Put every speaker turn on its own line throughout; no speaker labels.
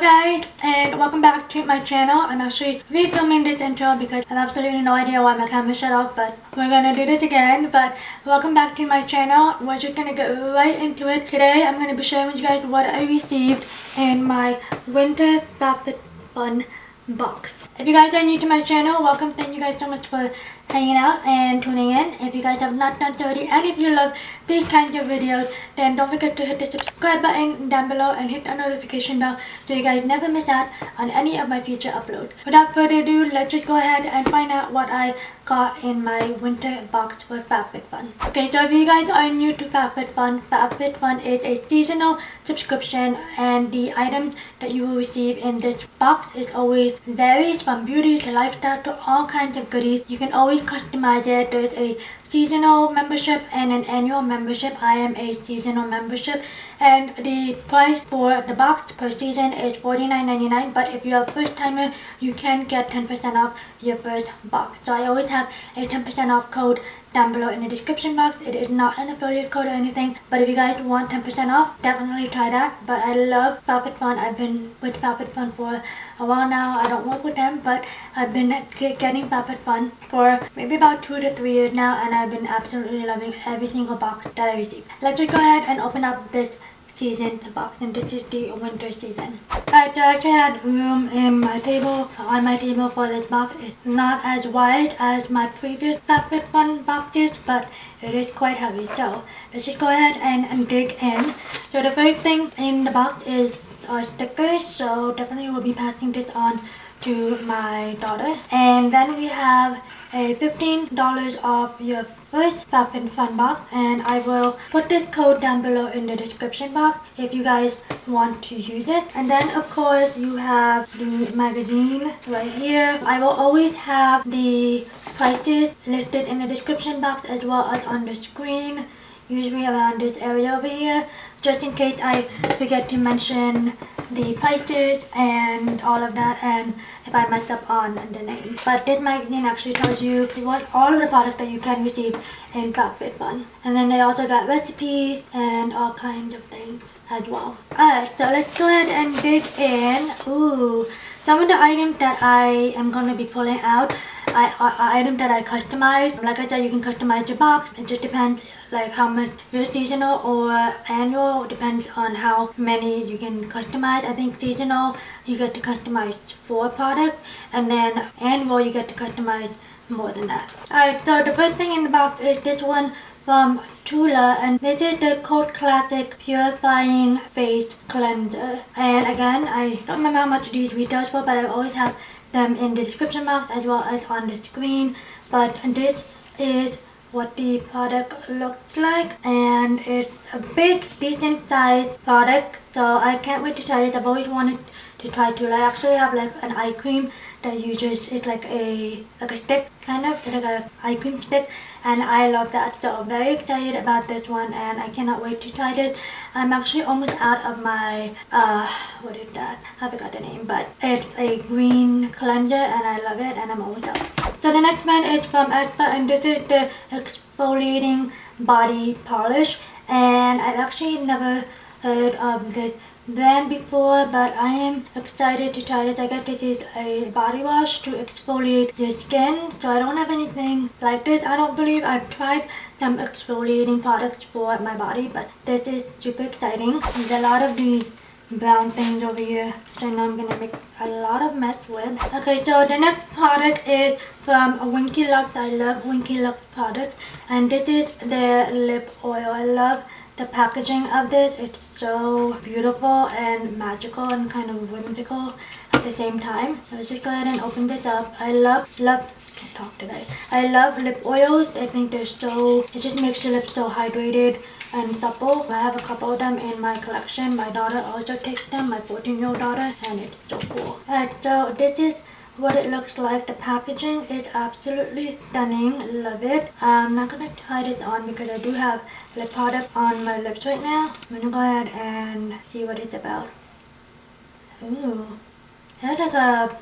guys, and welcome back to my channel. I'm actually refilming this intro because I have absolutely no idea why my camera shut off, but we're gonna do this again. But welcome back to my channel. We're just gonna get right into it. Today I'm gonna be sharing with you guys what I received in my winter Fabfitfun box. If you guys are new to my channel, welcome. Thank you guys so much for hanging out and tuning in. If you guys have not done so already, and if you love these kinds of videos, then don't forget to hit the subscribe button down below and hit the notification bell so you guys never miss out on any of my future uploads. Without further ado, let's just go ahead and find out what I got in my winter box for Fabfitfun. Okay, so if you guys are new to Fabfitfun, Fabfitfun is a seasonal subscription, and the items that you will receive in this box is always varies from beauty to lifestyle to all kinds of goodies. You can always customize it. There's a seasonal membership and an annual membership. I am a seasonal membership, and the price for the box per season is $49.99, but if you're a first timer, you can get 10% off your first box. So I always have a 10% off code down below in the description box. It is not an affiliate code or anything, but if you guys want 10% off, definitely try that. But I love Fabfitfun. I've been with Fabfitfun for a while now. I don't work with them, but I've been getting Fabfitfun for maybe about 2 to 3 years now, and I've been absolutely loving every single box that I receive. Let's just go ahead and open up this season box, and this is the winter season. Alright, so I actually had room in my table, on my table for this box. It's not as wide as my previous Fabfitfun boxes, but it is quite heavy. So let's just go ahead and dig in. So the first thing in the box is stickers, so definitely will be passing this on to my daughter. And then we have a $15 off your first Fabfitfun box, and I will put this code down below in the description box if you guys want to use it. And then of course you have the magazine right here. I will always have the prices listed in the description box as well as on the screen, usually around this area over here, just in case I forget to mention the prices and all of that, and if I mess up on the name. But this magazine actually tells you what all of the products that you can receive in Fabfitfun. And then they also got recipes and all kinds of things as well. Alright, so let's go ahead and dig in. Ooh, some of the items that I am going to be pulling out are items that I customize. Like I said, you can customize your box. It just depends like how much your seasonal or annual, depends on how many you can customize. I think seasonal you get to customize 4 products, and then annual you get to customize more than that. Alright, so the first thing in the box is this one from Tula, and this is the 𝐂𝐇𝐄 Purifying Face Cleanser. And again, I don't remember how much these retails for, but I always have them in the description box as well as on the screen. But this is what the product looks like, and it's a big, decent sized product, so I can't wait to try it. I've always wanted to try Tula. I actually have like an eye cream that uses, it's like a stick kind of, it's like a eye cream stick, and I love that. So I'm very excited about this one, and I cannot wait to try this. I'm actually almost out of my what is that? I forgot the name, but it's a green cleanser and I love it, and I'm almost out. So the next one is from Aspa, and this is the exfoliating body polish, and I've actually never heard of this brand before, but I am excited to try this. I guess this is a body wash to exfoliate your skin, so I don't have anything like this. I don't believe I've tried some exfoliating products for my body, but this is super exciting. There's a lot of these brown things over here, so I know I'm gonna make a lot of mess with. Okay, so the next product is from 𝐂𝐿𝐼. I love 𝐂𝐿𝐼 products, and this is their lip oil. I love the packaging of this. It's so beautiful and magical and kind of whimsical at the same time. So let's just go ahead and open this up. I can't talk today. I love lip oils. I think they're so, it just makes your lips so hydrated and supple. I have a couple of them in my collection. My daughter also takes them, my 14-year-old daughter, and it's so cool. Alright, so this is what it looks like. The packaging is absolutely stunning. Love it. I'm not gonna try this on because I do have lip product on my lips right now. I'm gonna go ahead and see what it's about. Ooh, it has like a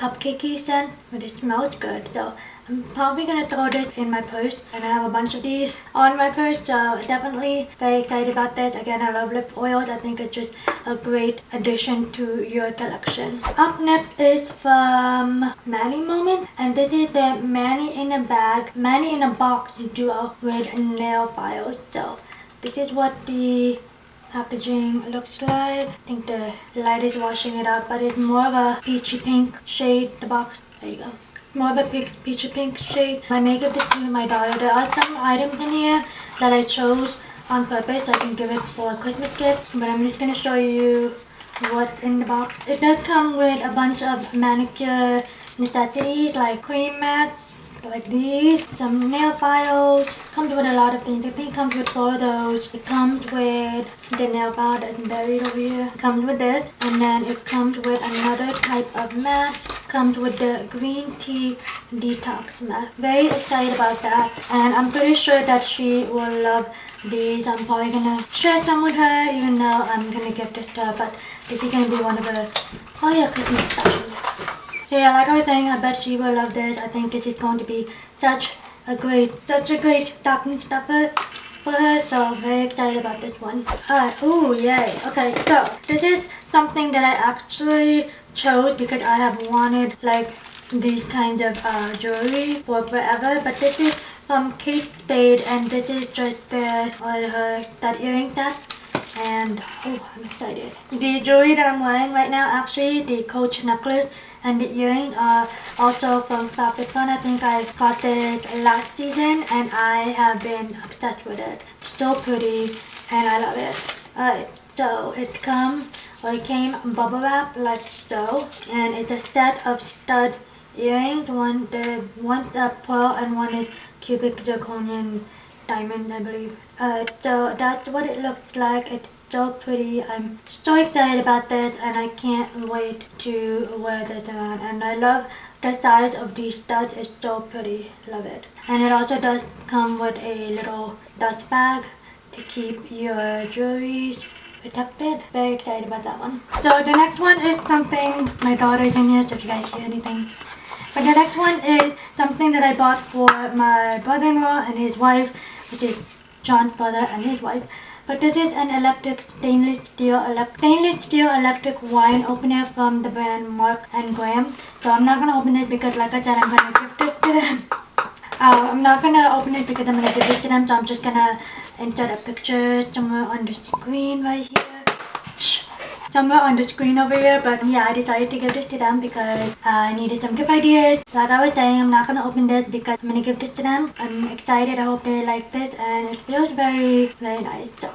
cupcakey scent, but it smells good. So I'm probably gonna throw this in my purse, and I have a bunch of these on my purse, so definitely very excited about this. Again, I love lip oils. I think it's just a great addition to your collection. Up next is from Manny Moment, and this is the Manny in a Bag, Manny in a Box duo with nail files. So this is what the packaging looks like. I think the light is washing it out, but it's more of a peachy pink shade, the box. There you go. More of a peachy pink shade. I may give this to my daughter. There are some items in here that I chose on purpose so I can give it for a Christmas gift, but I'm just going to show you what's in the box. It does come with a bunch of manicure necessities like cream mats, like these, some nail files. Comes with a lot of things. I think it comes with 4 of those. It comes with the nail file that's buried over here. It comes with this, and then it comes with another type of mask. Comes with the green tea detox mask. Very excited about that, and I'm pretty sure that she will love these. I'm probably gonna share some with her, even though I'm gonna give this to her, but this is gonna be one of her Christmas specials. So yeah, like I was saying, I bet she will love this. I think this is going to be such a great stocking stuffer for her. So very excited about this one. Alright, ooh, yay. Okay, so this is something that I actually chose because I have wanted like these kinds of jewelry for forever. But this is from Kate Spade, and this is just that earring set. And oh, I'm excited. The jewelry that I'm wearing right now, actually, the Coach necklace and the earring are also from Fabfitfun. I think I got this last season and I have been obsessed with it. So pretty and I love it. Alright, so it came bubble wrap like so, and it's a set of stud earrings. One's a pearl and one is cubic zirconian diamond, I believe. So that's what it looks like. It's so pretty. I'm so excited about this and I can't wait to wear this around. And I love the size of these studs. It's so pretty. Love it. And it also does come with a little dust bag to keep your jewelries protected. Very excited about that one. So the next one is something, my daughter's in here, so if you guys hear anything. But the next one is something that I bought for my brother-in-law and his wife, which is John's brother and his wife. But this is an electric stainless steel electric wine opener from the brand Mark and Graham. So I'm not gonna open it because, like I said, I'm gonna give this to them. I'm not gonna open it because I'm gonna give this to them. So I'm just gonna insert a picture somewhere on the screen right here. Somewhere on the screen over here, but yeah, I decided to give this to them because I needed some gift ideas. Like I was saying, I'm not gonna open this because I'm gonna give this to them. I'm excited. I hope they like this, and it feels very, very nice. So,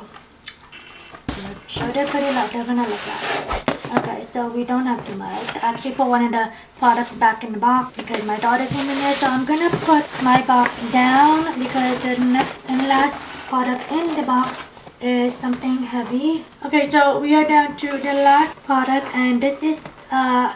show their pretty love. They're gonna love that. Okay, so we don't have too much. I actually put one of the products back in the box because my daughter came in there. So I'm gonna put my box down because the next and last product in the box is something heavy. Okay, so we are down to the last product, and this is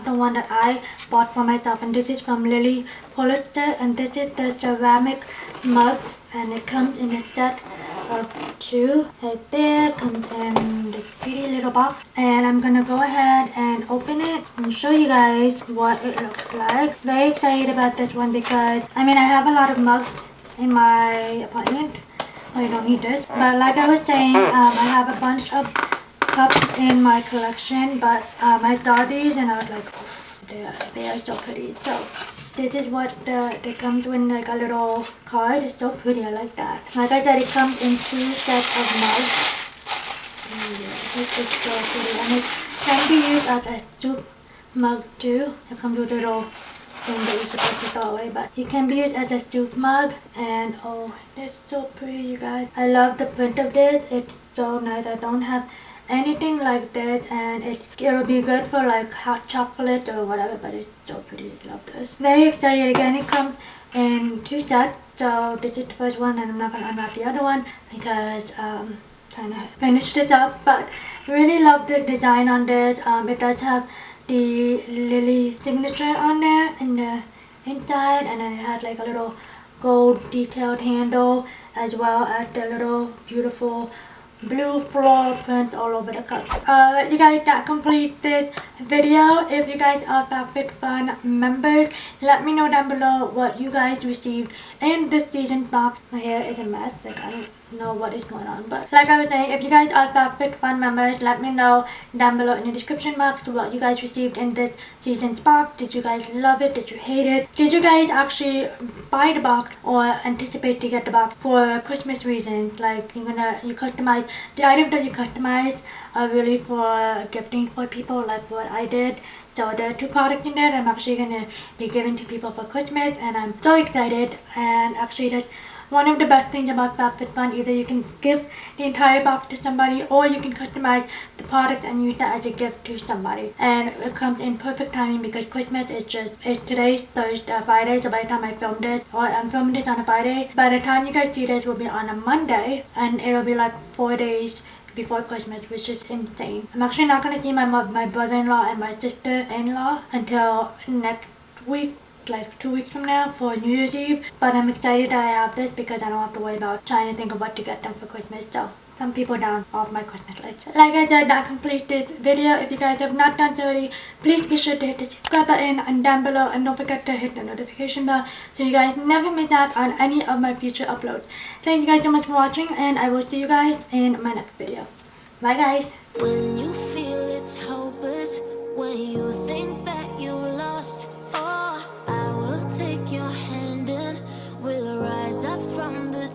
the one that I bought for myself, and this is from Lily Pulitzer, and this is the ceramic mugs, and it comes in a set of 2 right there. Comes in the pretty little box, and I'm gonna go ahead and open it and show you guys what it looks like. Very excited about this one because I have a lot of mugs in my apartment. I don't need this, but like I was saying, I have a bunch of cups in my collection, but I saw these and I was like, oh, they are so pretty. So this is what they come to in, like a little card. It's so pretty. I like that. Like I said, it comes in 2 sets of mugs. This is so pretty, and it can be used as a soup mug too. It comes with a little thing that you're supposed to throw away, but it can be used as a soup mug. And oh, it's so pretty, you guys. I love the print of this. It's so nice. I don't have anything like this, and it'll be good for like hot chocolate or whatever, but it's so pretty. Love this. Very excited. Again, it comes in 2 sets, so this is the first one, and I'm not gonna unwrap the other one because trying to finish this up. But really love the design on this. It does have the Lily signature on there in the inside, and then it has like a little gold detailed handle, as well as the little beautiful blue floral print all over the cup. You guys, that completes this video. If you guys are Fabfitfun members, let me know down below what you guys received in this season box. My hair is a mess, like I don't know what is going on, but like I was saying, if you guys are Fabfitfun members, let me know down below in the description box what you guys received in this season's box. Did you guys love it? Did you hate it? Did you guys actually buy the box or anticipate to get the box for Christmas reasons? Like you customize the items that you customize are really for gifting for people, like what I did. So there are 2 products in there that I'm actually gonna be giving to people for Christmas, and I'm so excited. And actually that's one of the best things about Fabfitfun. Either you can give the entire box to somebody, or you can customize the product and use that as a gift to somebody. And it comes in perfect timing because Christmas is today's Thursday, Friday. So by the time I film this, or I'm filming this on a Friday, by the time you guys see this will be on a Monday, and it'll be like 4 days before Christmas, which is insane. I'm actually not gonna see my brother-in-law and my sister-in-law until next week, like 2 weeks from now, for New Year's Eve. But I'm excited that I have this because I don't have to worry about trying to think of what to get them for Christmas. So some people down off my Christmas list. Like I said, that completes this video. If you guys have not done so already, please be sure to hit the subscribe button and down below, and don't forget to hit the notification bell so you guys never miss out on any of my future uploads. Thank you guys so much for watching, and I will see you guys in my next video. Bye guys.
When you feel it's hopeless, when you think that you lost, oh, I will take your hand and we'll rise up from the